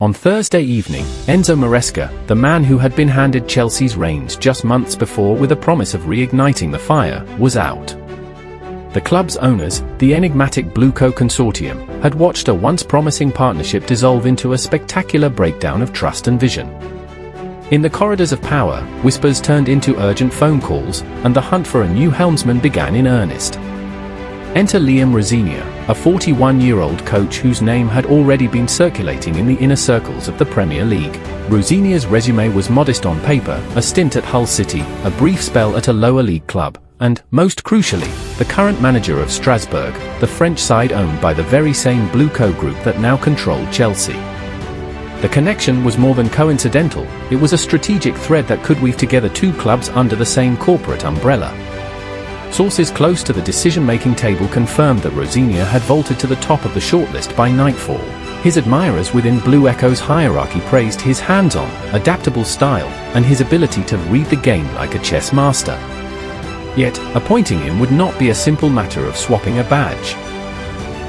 On Thursday evening, Enzo Maresca, the man who had been handed Chelsea's reins just months before with a promise of reigniting the fire, was out. The club's owners, the enigmatic Blueco Consortium, had watched a once promising partnership dissolve into a spectacular breakdown of trust and vision. In the corridors of power, whispers turned into urgent phone calls, and the hunt for a new helmsman began in earnest. Enter Liam Rosenior, a 41-year-old coach whose name had already been circulating in the inner circles of the Premier League. Rosenior's resume was modest on paper: a stint at Hull City, a brief spell at a lower league club, and, most crucially, the current manager of Strasbourg, the French side owned by the very same Blueco group that now controlled Chelsea. The connection was more than coincidental; it was a strategic thread that could weave together two clubs under the same corporate umbrella. Sources close to the decision-making table confirmed that Rosenior had vaulted to the top of the shortlist by nightfall. His admirers within Blue Echo's hierarchy praised his hands-on, adaptable style, and his ability to read the game like a chess master. Yet, appointing him would not be a simple matter of swapping a badge.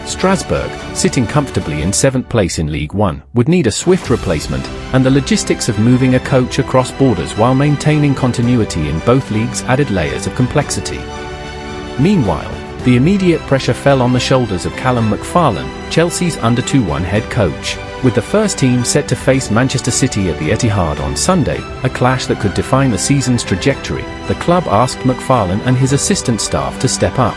Strasbourg, sitting comfortably in 7th place in League One, would need a swift replacement, and the logistics of moving a coach across borders while maintaining continuity in both leagues added layers of complexity. Meanwhile, the immediate pressure fell on the shoulders of Calum McFarlane, Chelsea's under-21 head coach. With the first team set to face Manchester City at the Etihad on Sunday, a clash that could define the season's trajectory, the club asked McFarlane and his assistant staff to step up.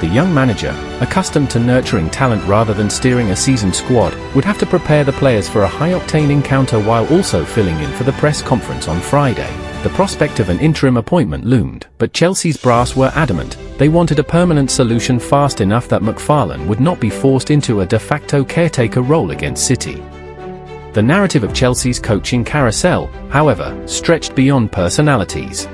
The young manager, accustomed to nurturing talent rather than steering a seasoned squad, would have to prepare the players for a high-octane encounter while also filling in for the press conference on Friday. The prospect of an interim appointment loomed, but Chelsea's brass were adamant. They wanted a permanent solution fast enough that McFarlane would not be forced into a de facto caretaker role against City. The narrative of Chelsea's coaching carousel, however, stretched beyond personalities.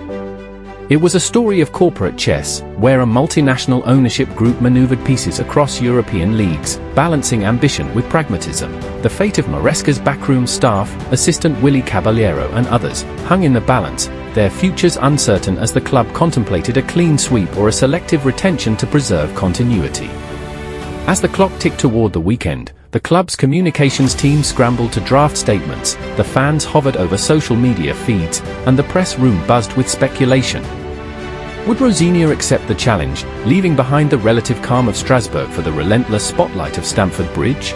It was a story of corporate chess, where a multinational ownership group maneuvered pieces across European leagues, balancing ambition with pragmatism. The fate of Maresca's backroom staff, assistant Willy Caballero and others, hung in the balance, their futures uncertain as the club contemplated a clean sweep or a selective retention to preserve continuity. As the clock ticked toward the weekend, the club's communications team scrambled to draft statements, the fans hovered over social media feeds, and the press room buzzed with speculation. Would Rosenior accept the challenge, leaving behind the relative calm of Strasbourg for the relentless spotlight of Stamford Bridge?